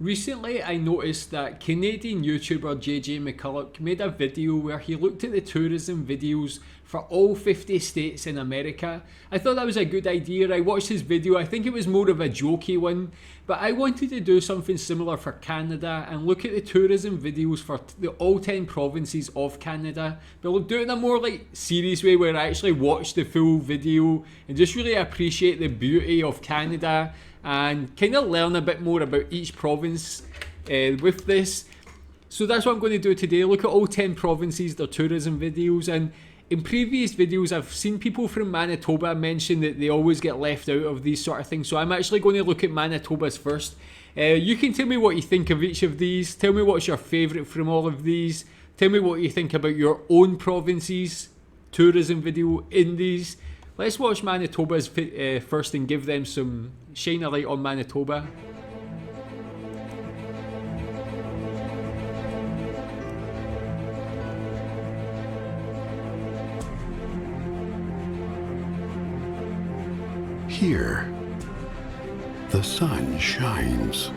Recently, I noticed that Canadian YouTuber J.J. McCullough made a video where he looked at the tourism videos for all 50 states in America. I thought that was a good idea. I watched his video. I think it was more of a jokey one, but I wanted to do something similar for Canada and look at the tourism videos for the all 10 provinces of Canada, but we'll do it in a more like serious way where I actually watch the full video and just really appreciate the beauty of Canada and kind of learn a bit more about each province with this. So that's what I'm going to do today, look at all 10 provinces, their tourism videos. And in previous videos I've seen people from Manitoba mention that they always get left out of these sort of things, so I'm actually going to look at Manitoba's first. You can tell me what you think of each of these, tell me what's your favourite from all of these, tell me what you think about your own provinces tourism video in these. Let's watch Manitoba's first and give them some shine a light on Manitoba. Here, the sun shines.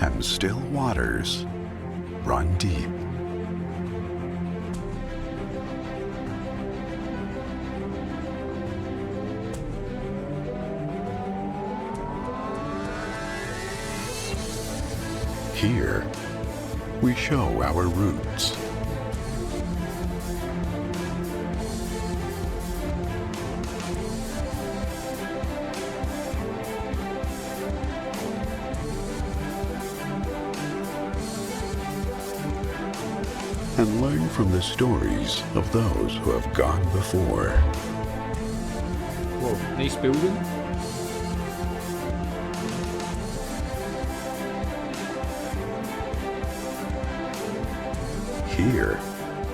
And still waters run deep. Here, we show our roots. And learn from the stories of those who have gone before. Whoa, nice building. Here,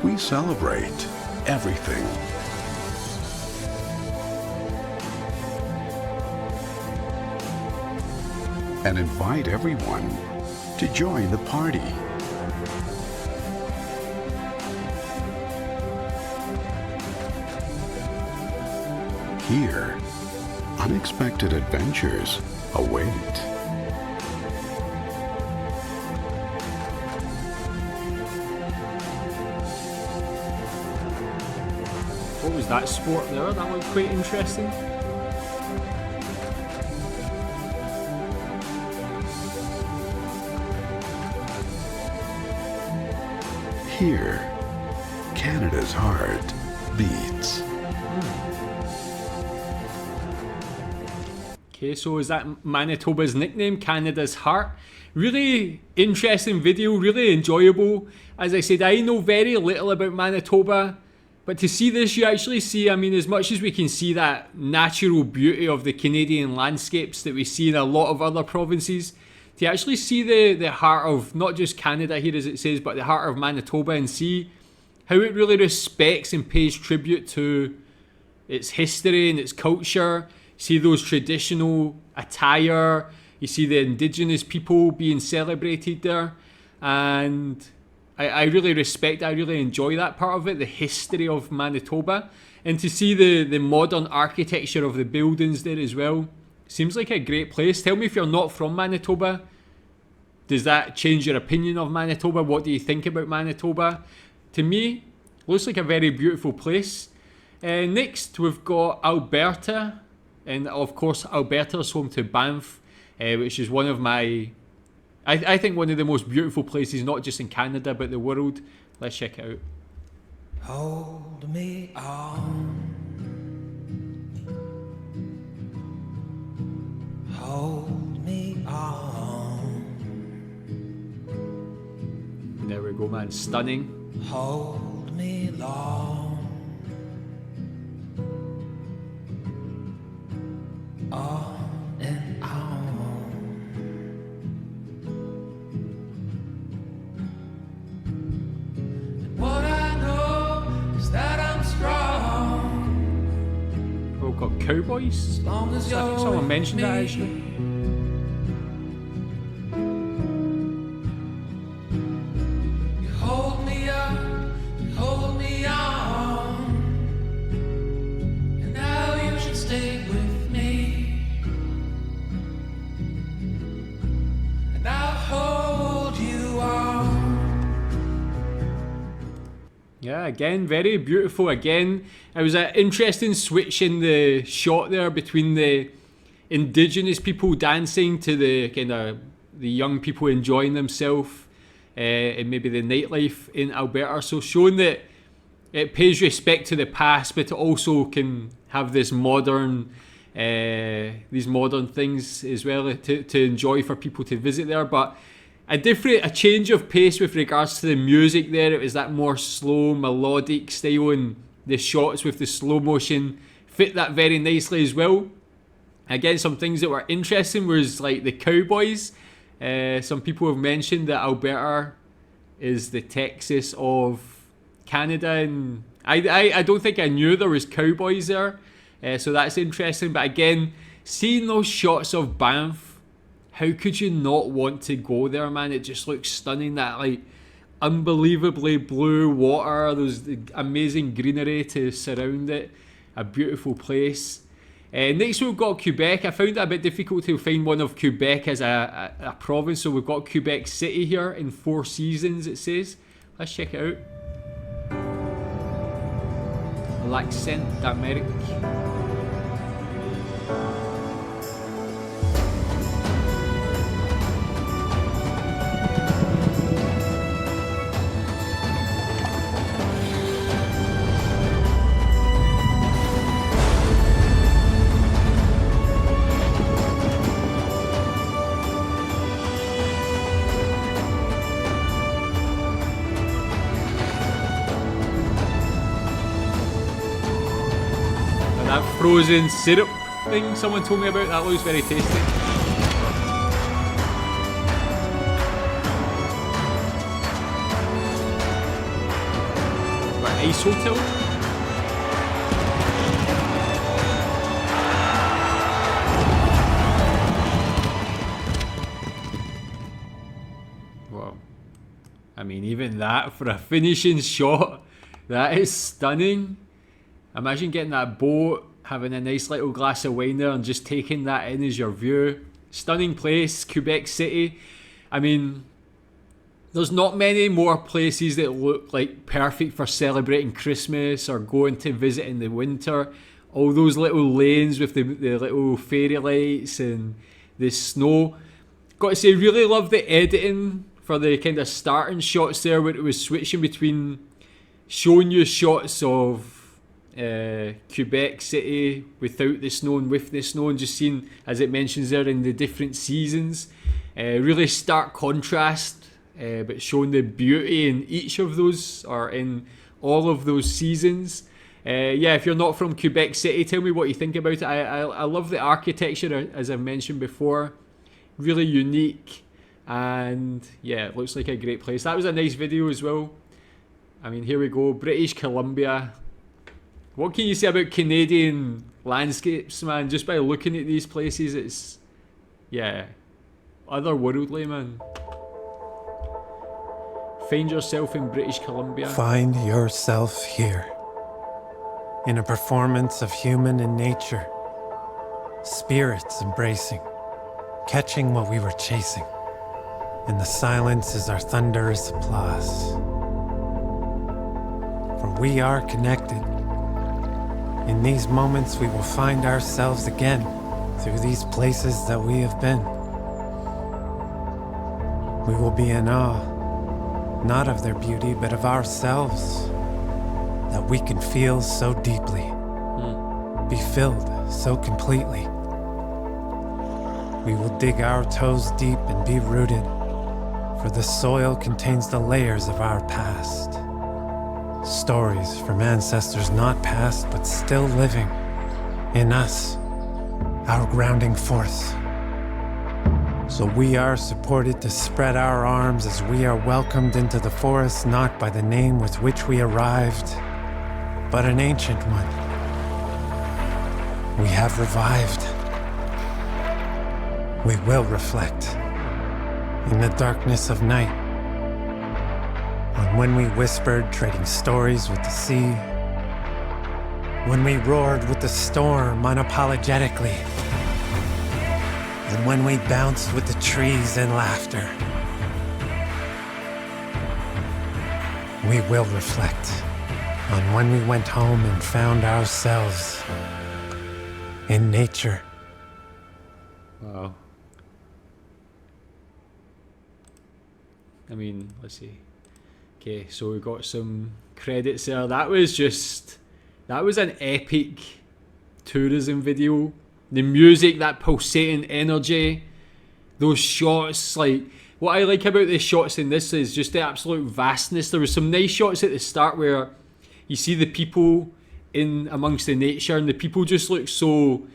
we celebrate everything. And invite everyone to join the party. Here, unexpected adventures await. What was that sport there? That looked quite interesting. Here, Canada's heart beats. Okay, so is that Manitoba's nickname, Canada's Heart? Really interesting video, really enjoyable. As I said, I know very little about Manitoba, but to see this, you actually see, I mean, as much as we can see that natural beauty of the Canadian landscapes that we see in a lot of other provinces, to actually see the heart of not just Canada here as it says, but the heart of Manitoba, and see how it really respects and pays tribute to its history and its culture. See those traditional attire, you see the indigenous people being celebrated there, and I really respect, I really enjoy that part of it, the history of Manitoba, and to see the modern architecture of the buildings there as well. Seems like a great place. Tell me if you're not from Manitoba, does that change your opinion of Manitoba? What do you think about Manitoba? To me, looks like a very beautiful place. Next we've got Alberta. And of course, Alberta is home to Banff, which is one of my, I think one of the most beautiful places, not just in Canada, but the world. Let's check it out. Hold me on. Hold me on. There we go, man. Stunning. Hold me long. On and on. And what I know is that I'm strong. We've got cowboys. As long as you're Someone with mentioned that me. actually. You hold me up Yeah, again, very beautiful. Again, it was an interesting switch in the shot there between the indigenous people dancing to the kind of the young people enjoying themselves, and maybe the nightlife in Alberta. So showing that it pays respect to the past, but it also can have this modern, these modern things as well to enjoy for people to visit there. But a change of pace with regards to the music there. It was that more slow, melodic style, and the shots with the slow motion fit that very nicely as well. Again, some things that were interesting was like the cowboys. Some people have mentioned that Alberta is the Texas of Canada, and I don't think I knew there was cowboys there, so that's interesting. But again, seeing those shots of Banff, how could you not want to go there, man? It just looks stunning, that like unbelievably blue water, those amazing greenery to surround it, a beautiful place. Next we've got Quebec. I found it a bit difficult to find one of Quebec as a province, so we've got Quebec City here in Four Seasons, it says. Let's check it out. L'accent d'Amérique. That frozen syrup thing someone told me about, that looks very tasty. Got an ice hotel. Wow. I mean, even that for a finishing shot, that is stunning. Imagine getting that boat, having a nice little glass of wine there and just taking that in as your view. Stunning place, Quebec City. I mean, there's not many more places that look like perfect for celebrating Christmas or going to visit in the winter. All those little lanes with the little fairy lights and the snow. Got to say, really love the editing for the kind of starting shots there, where it was switching between showing you shots of Quebec City without the snow and with the snow, and just seeing, as it mentions there, in the different seasons. Really stark contrast, but showing the beauty in each of those, or in all of those seasons. Yeah, if you're not from Quebec City, tell me what you think about it. I love the architecture, as I've mentioned before. Really unique, and yeah, it looks like a great place. That was a nice video as well. I mean, here we go, British Columbia. What can you say about Canadian landscapes, man? Just by looking at these places, it's, yeah, otherworldly, man. Find yourself in British Columbia. Find yourself here, in a performance of human and nature, spirits embracing, catching what we were chasing, and the silence is our thunderous applause. For we are connected. In these moments we will find ourselves again through these places that we have been. We will be in awe, not of their beauty, but of ourselves, that we can feel so deeply, be filled so completely. We will dig our toes deep and be rooted, for the soil contains the layers of our past. Stories from ancestors not past, but still living in us, our grounding force. So we are supported to spread our arms as we are welcomed into the forest, not by the name with which we arrived, but an ancient one. We have revived. We will reflect in the darkness of night, on when we whispered, trading stories with the sea, when we roared with the storm unapologetically, and when we bounced with the trees in laughter. We will reflect on when we went home and found ourselves in nature. Wow. I mean, let's see. Okay, so we got some credits there. That was an epic tourism video. The music, that pulsating energy, those shots, like, what I like about the shots in this is just the absolute vastness. There was some nice shots at the start where you see the people in amongst the nature, and the people just look so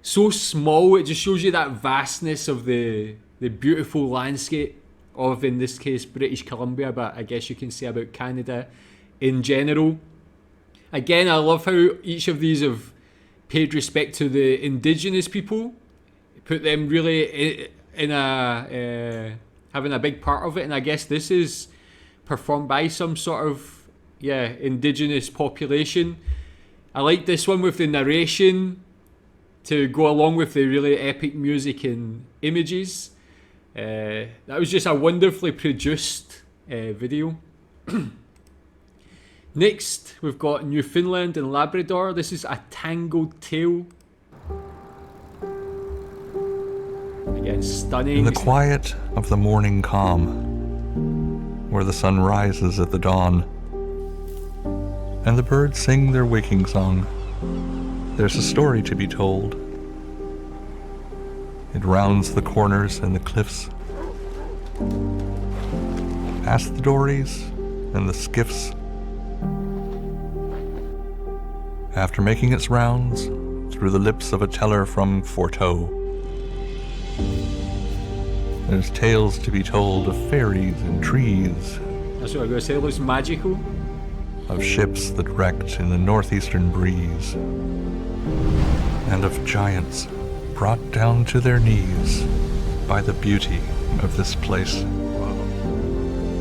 small. It just shows you that vastness of the beautiful landscape of, in this case, British Columbia, but I guess you can say about Canada in general. Again, I love how each of these have paid respect to the indigenous people, put them really in having a big part of it, and I guess this is performed by some sort of indigenous population. I like this one with the narration to go along with the really epic music and images. That was just a wonderfully produced video. Next, we've got Newfoundland and Labrador. This is A Tangled Tale. Again, stunning. In the quiet of the morning calm, where the sun rises at the dawn, and the birds sing their waking song, there's a story to be told. It rounds the corners and the cliffs, past the dories and the skiffs. After making its rounds through the lips of a teller from Forteau, there's tales to be told of fairies and trees. That's what I'm going to say, it looks magical. Of ships that wrecked in the northeastern breeze, and of giants brought down to their knees by the beauty of this place. Wow.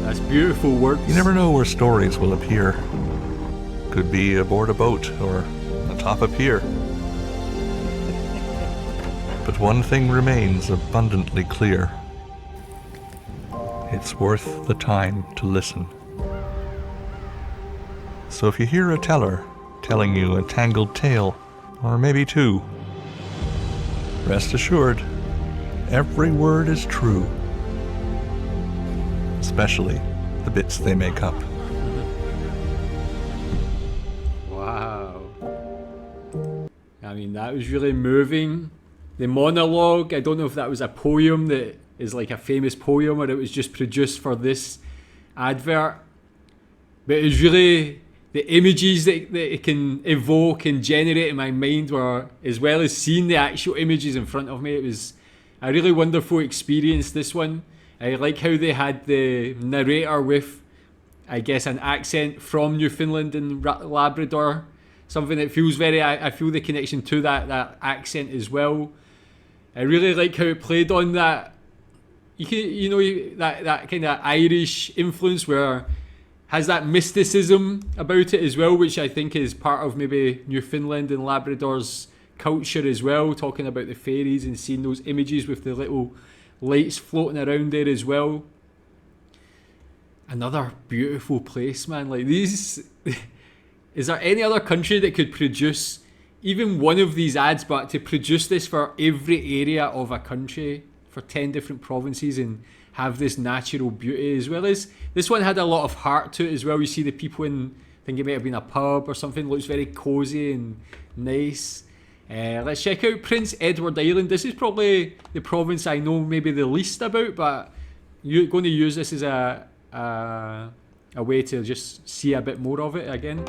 That's beautiful work. You never know where stories will appear. Could be aboard a boat or atop a pier. But one thing remains abundantly clear. It's worth the time to listen. So if you hear a teller telling you a tangled tale, or maybe two, rest assured, every word is true, especially the bits they make up. Wow. I mean, that was really moving. The monologue, I don't know if that was a poem that is like a famous poem or it was just produced for this advert, but it was really the images that it can evoke and generate in my mind were, as well as seeing the actual images in front of me, it was a really wonderful experience, this one. I like how they had the narrator with, I guess, an accent from Newfoundland and Labrador, something that feels very, I feel the connection to that accent as well. I really like how it played on that, you know, that kind of Irish influence where has that mysticism about it as well, which I think is part of maybe Newfoundland and Labrador's culture as well, talking about the fairies and seeing those images with the little lights floating around there as well. Another beautiful place, man. Like these, is there any other country that could produce even one of these ads, but to produce this for every area of a country, for 10 different provinces, and have this natural beauty, as well as this one had a lot of heart to it as well. You see the people in, I think it might have been a pub or something, looks very cozy and nice. Let's check out Prince Edward Island. This is probably the province I know maybe the least about, but you're going to use this as a way to just see a bit more of it again.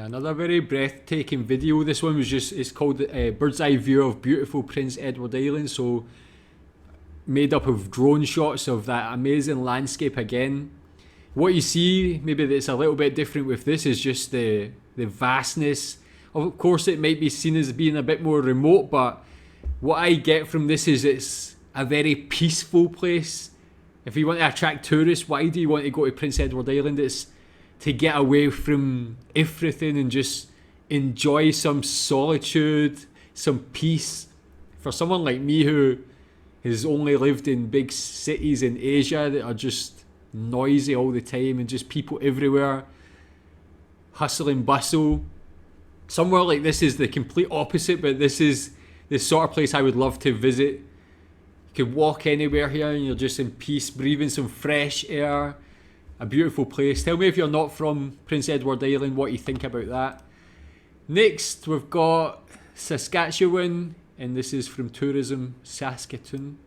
Yeah, another very breathtaking video. This one was just, it's called Bird's Eye View of Beautiful Prince Edward Island. So made up of drone shots of that amazing landscape again. What you see, maybe that's a little bit different with this, is just the vastness. Of course, it might be seen as being a bit more remote, but what I get from this is it's a very peaceful place. If you want to attract tourists, why do you want to go to Prince Edward Island? It's to get away from everything and just enjoy some solitude, some peace. For someone like me who has only lived in big cities in Asia that are just noisy all the time and just people everywhere, hustle and bustle, somewhere like this is the complete opposite, but this is the sort of place I would love to visit. You could walk anywhere here and you're just in peace, breathing some fresh air. A beautiful place. Tell me if you're not from Prince Edward Island what you think about that. Next we've got Saskatchewan, and this is from Tourism Saskatoon.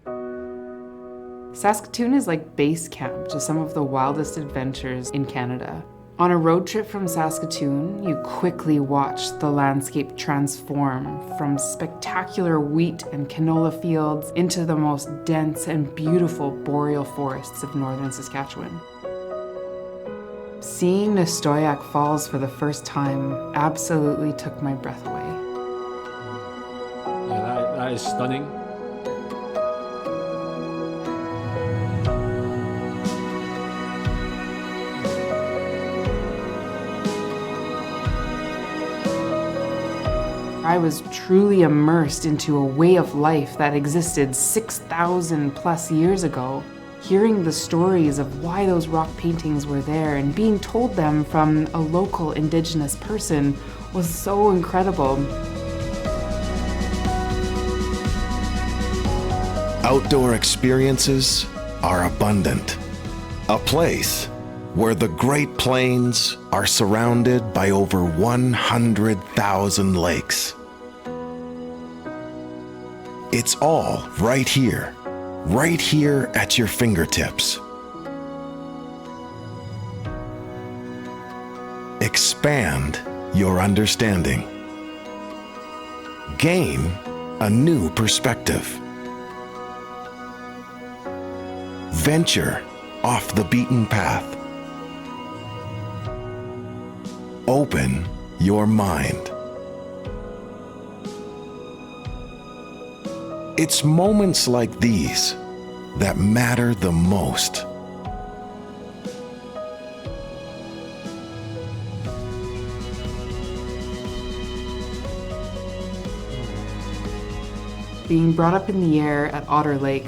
Saskatoon is like base camp to some of the wildest adventures in Canada. On a road trip from Saskatoon, you quickly watch the landscape transform from spectacular wheat and canola fields into the most dense and beautiful boreal forests of northern Saskatchewan. Seeing Nastoyak Falls for the first time absolutely took my breath away. Yeah, that is stunning. I was truly immersed into a way of life that existed 6,000 plus years ago. Hearing the stories of why those rock paintings were there and being told them from a local indigenous person was so incredible. Outdoor experiences are abundant. A place where the Great Plains are surrounded by over 100,000 lakes. It's all right here at your fingertips. Expand your understanding. Gain a new perspective. Venture off the beaten path. Open your mind. It's moments like these that matter the most. Being brought up in the air at Otter Lake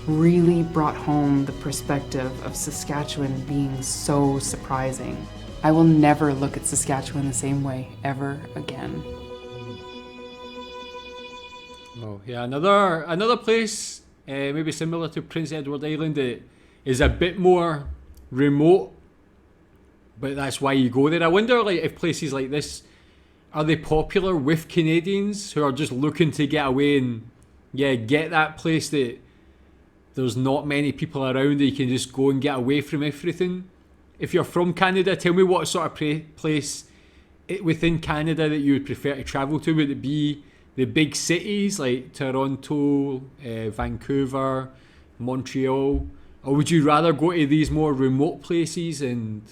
really brought home the perspective of Saskatchewan being so surprising. I will never look at Saskatchewan the same way ever again. Oh yeah, another place, maybe similar to Prince Edward Island, it is a bit more remote, but that's why you go there. I wonder, like, if places like this, are they popular with Canadians who are just looking to get away and get that place that there's not many people around that you can just go and get away from everything. If you're from Canada, tell me what sort of place within Canada that you would prefer to travel to. Would it be the big cities like Toronto, Vancouver, Montreal, or would you rather go to these more remote places and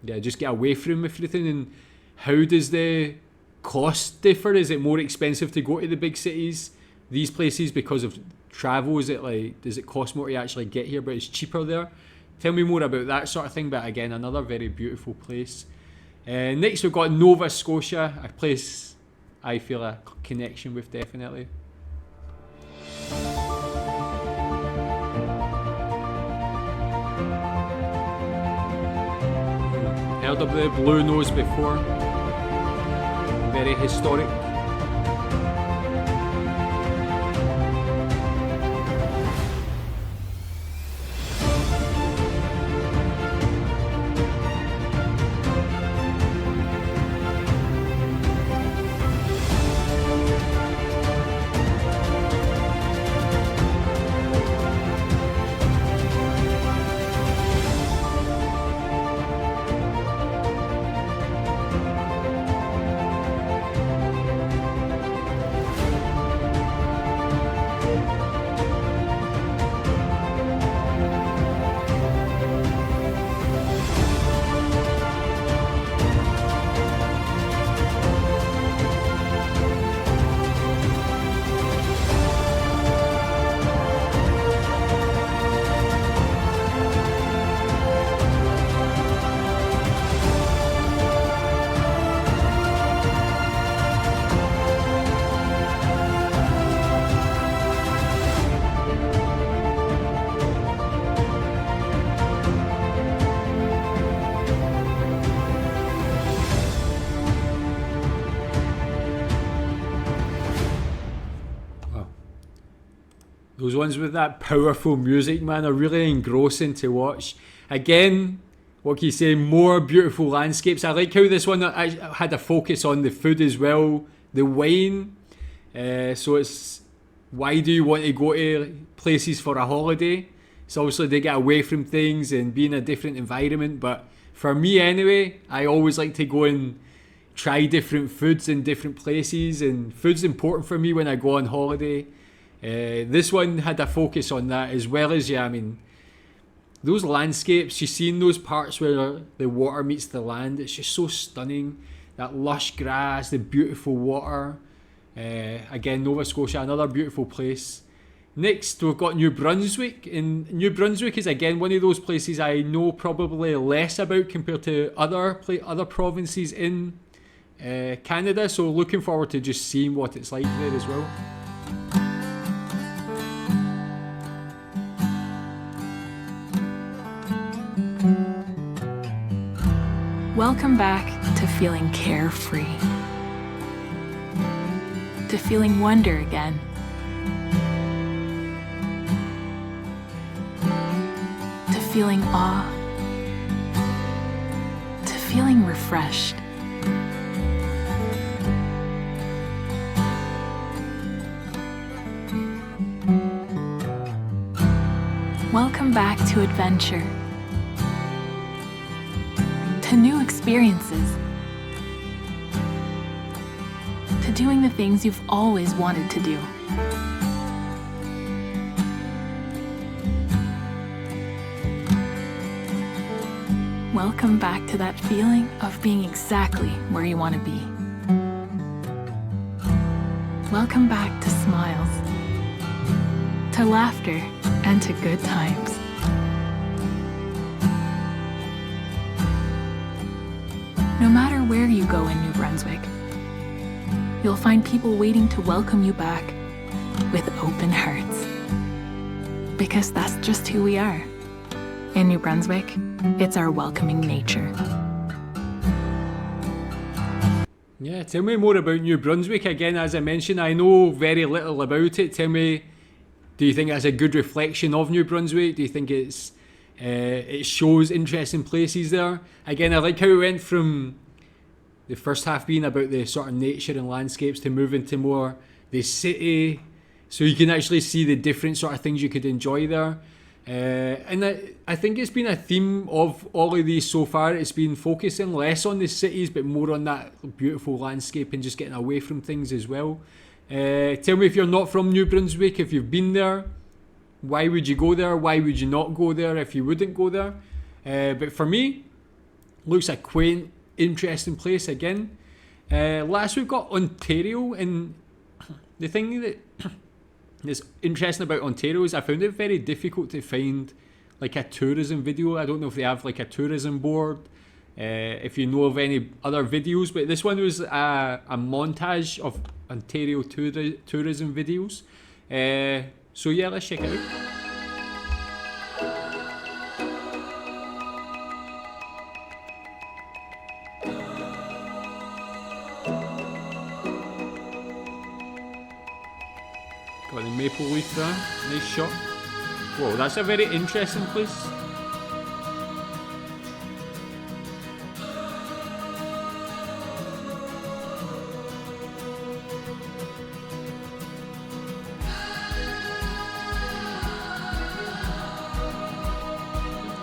just get away from everything? And how does the cost differ? Is it more expensive to go to the big cities, these places, because of travel? Is it like, does it cost more to actually get here, but it's cheaper there? Tell me more about that sort of thing. But again, another very beautiful place. Next we've got Nova Scotia, a place I feel a connection with, definitely. Heard of the Blue Nose before? Very historic. Those ones with that powerful music, man, are really engrossing to watch. Again, what can you say, more beautiful landscapes. I like how this one had a focus on the food as well, the wine. So it's, why do you want to go to places for a holiday? It's obviously to get away from things and be in a different environment, but for me anyway, I always like to go and try different foods in different places, and food's important for me when I go on holiday. This one had a focus on that, as well as, yeah, I mean, those landscapes, you see in those parts where the water meets the land, it's just so stunning. That lush grass, the beautiful water. Again, Nova Scotia, another beautiful place. Next, we've got New Brunswick. And New Brunswick is, again, one of those places I know probably less about compared to other provinces in Canada. So looking forward to just seeing what it's like there as well. Welcome back to feeling carefree, to feeling wonder again, to feeling awe, to feeling refreshed. Welcome back to adventure, to new experiences, to doing the things you've always wanted to do. Welcome back to that feeling of being exactly where you want to be. Welcome back to smiles, to laughter, and to good times. No matter where you go in New Brunswick, you'll find people waiting to welcome you back with open hearts. Because that's just who we are. In New Brunswick, it's our welcoming nature. Yeah, tell me more about New Brunswick. Again, as I mentioned, I know very little about it. Tell me, do you think that's a good reflection of New Brunswick? Do you think it shows interesting places there? Again, I like how it went from the first half being about the sort of nature and landscapes to move into more the city, so you can actually see the different sort of things you could enjoy there. And I think it's been a theme of all of these so far. It's been focusing less on the cities but more on that beautiful landscape and just getting away from things as well. Tell me, if you're not from New Brunswick, if you've been there, why would you go there? Why would you not go there if you wouldn't go there? But for me, looks a quaint, interesting place again. Last we've got Ontario, and the thing that is interesting about Ontario is I found it very difficult to find like a tourism video. I don't know if they have like a tourism board, if you know of any other videos, but this one was a montage of Ontario tourism videos. So yeah, let's check it out. Got the maple leaf there, nice shot. Whoa, that's a very interesting place.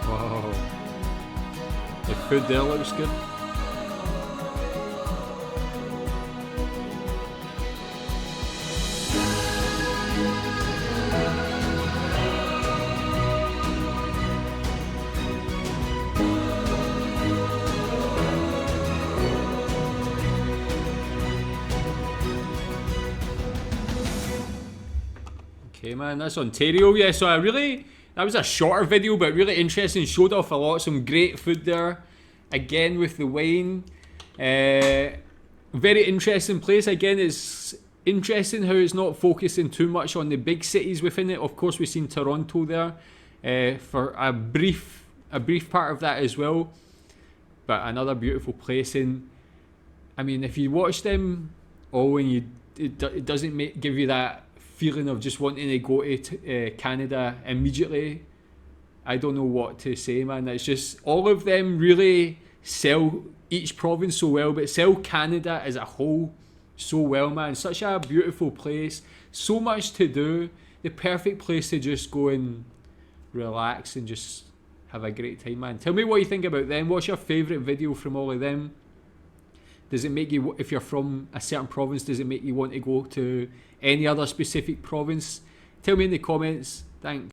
Wow, the food there looks good. Okay, man, that's Ontario. Yeah, so that was a shorter video, but really interesting. Showed off a lot, some great food there. Again, with the wine. Very interesting place. Again, it's interesting how it's not focusing too much on the big cities within it. Of course, we've seen Toronto there for a brief part of that as well. But another beautiful place. And I mean, if you watch them all and it doesn't give you that feeling of just wanting to go to Canada immediately. I don't know what to say, man. It's just all of them really sell each province so well, but sell Canada as a whole so well, man. Such a beautiful place, so much to do, the perfect place to just go and relax and just have a great time, man. Tell me what you think about them. What's your favourite video from all of them? Does it make you, if you're from a certain province, does it make you want to go to any other specific province? Tell me in the comments. Thanks.